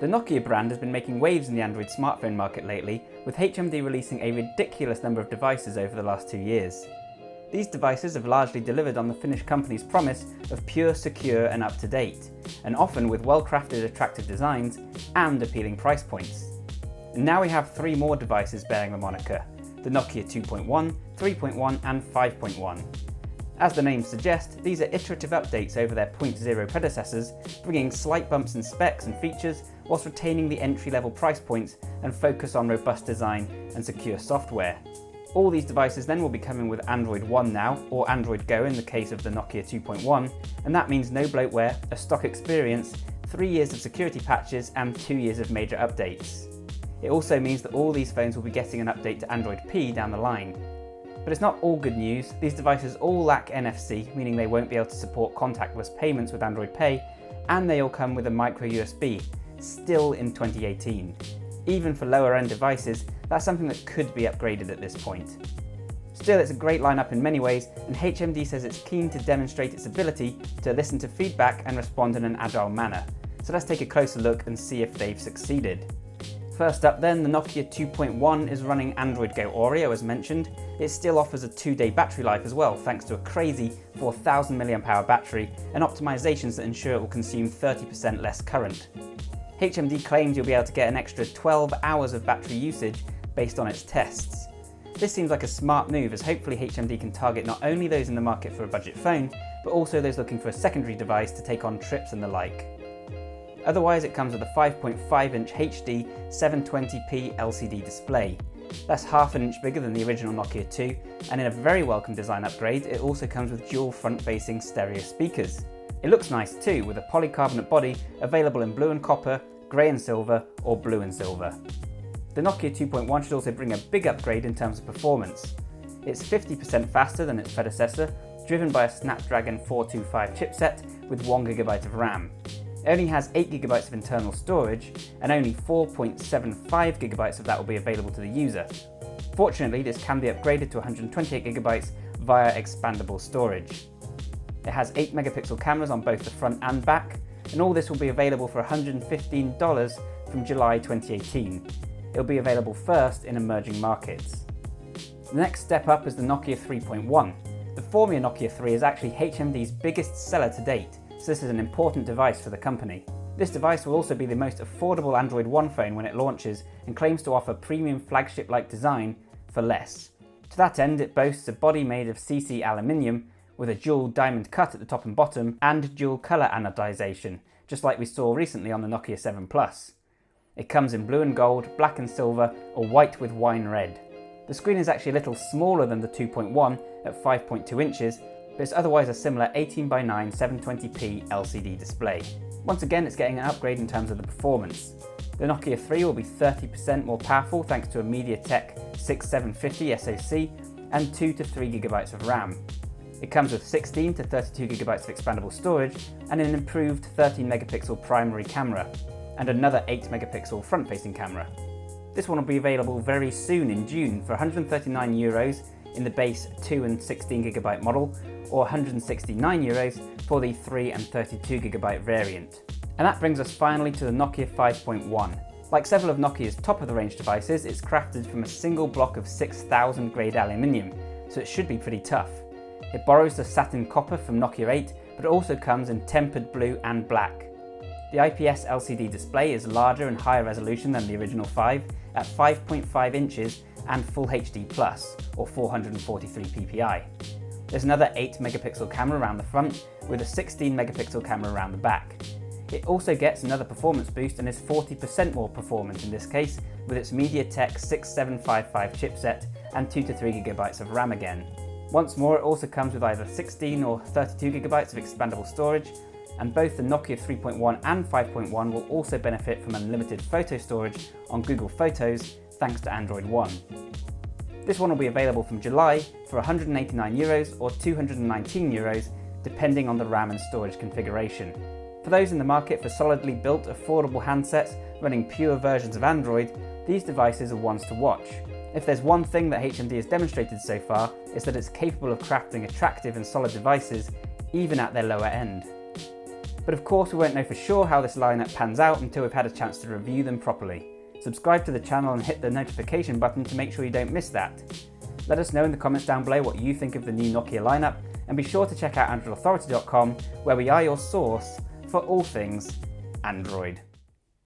The Nokia brand has been making waves in the Android smartphone market lately, with HMD releasing a ridiculous number of devices over the last 2 years. These devices have largely delivered on the Finnish company's promise of pure, secure and up-to-date, and often with well-crafted, attractive designs and appealing price points. And now we have 3 more devices bearing the moniker: the Nokia 2.1, 3.1 and 5.1. As the names suggest, these are iterative updates over their 0.0 predecessors, bringing slight bumps in specs and features whilst retaining the entry-level price points and focus on robust design and secure software. All these devices then will be coming with Android One now, or Android Go in the case of the Nokia 2.1, and that means no bloatware, a stock experience, 3 years of security patches and 2 years of major updates. It also means that all these phones will be getting an update to Android P down the line. But it's not all good news. These devices all lack NFC, meaning they won't be able to support contactless payments with Android Pay, and they all come with a micro USB, still in 2018. Even for lower end devices, that's something that could be upgraded at this point. Still, it's a great lineup in many ways, and HMD says it's keen to demonstrate its ability to listen to feedback and respond in an agile manner. So let's take a closer look and see if they've succeeded. First up then, the Nokia 2.1 is running Android Go Oreo as mentioned. It still offers a 2-day battery life as well, thanks to a crazy 4000 mAh battery and optimizations that ensure it will consume 30% less current. HMD claims you'll be able to get an extra 12 hours of battery usage based on its tests. This seems like a smart move, as hopefully HMD can target not only those in the market for a budget phone, but also those looking for a secondary device to take on trips and the like. Otherwise, it comes with a 5.5-inch HD 720p LCD display. That's half an inch bigger than the original Nokia 2, and in a very welcome design upgrade, it also comes with dual front-facing stereo speakers. It looks nice too, with a polycarbonate body available in blue and copper, grey and silver, or blue and silver. The Nokia 2.1 should also bring a big upgrade in terms of performance. It's 50% faster than its predecessor, driven by a Snapdragon 425 chipset with 1GB of RAM. It only has 8GB of internal storage, and only 4.75GB of that will be available to the user. Fortunately, this can be upgraded to 128GB via expandable storage. It has 8MP cameras on both the front and back, and all this will be available for $115 from July 2018. It will be available first in emerging markets. The next step up is the Nokia 3.1. The former Nokia 3 is actually HMD's biggest seller to date, so this is an important device for the company. This device will also be the most affordable Android One phone when it launches, and claims to offer premium flagship-like design for less. To that end, it boasts a body made of CC aluminium with a dual diamond cut at the top and bottom and dual colour anodization, just like we saw recently on the Nokia 7 Plus. It comes in blue and gold, black and silver, or white with wine red. The screen is actually a little smaller than the 2.1 at 5.2 inches, but it's otherwise a similar 18:9 720p LCD display. Once again, it's getting an upgrade in terms of the performance. The Nokia 3 will be 30% more powerful thanks to a MediaTek 6750 SoC and 2 to 3GB of RAM. It comes with 16 to 32GB of expandable storage and an improved 13MP primary camera, and another 8MP front-facing camera. This one will be available very soon in June for €139 in the base 2 and 16GB model, or €169 for the 3 and 32GB variant. And that brings us finally to the Nokia 5.1. Like several of Nokia's top-of-the-range devices, it's crafted from a single block of 6000 grade aluminium, so it should be pretty tough. It borrows the satin copper from Nokia 8, but it also comes in tempered blue and black. The IPS LCD display is larger and higher resolution than the original 5 at 5.5 inches and Full HD+, or 443 ppi. There's another 8MP camera around the front with a 16MP camera around the back. It also gets another performance boost and is 40% more performant in this case with its MediaTek 6755 chipset and 2 to 3GB of RAM again. Once more, it also comes with either 16 or 32GB of expandable storage, and both the Nokia 3.1 and 5.1 will also benefit from unlimited photo storage on Google Photos thanks to Android One. This one will be available from July for €189 or €219 depending on the RAM and storage configuration. For those in the market for solidly built, affordable handsets running pure versions of Android, these devices are ones to watch. If there's one thing that HMD has demonstrated so far, it's that it's capable of crafting attractive and solid devices even at their lower end. But of course we won't know for sure how this lineup pans out until we've had a chance to review them properly. Subscribe to the channel and hit the notification button to make sure you don't miss that. Let us know in the comments down below what you think of the new Nokia lineup, and be sure to check out AndroidAuthority.com, where we are your source for all things Android.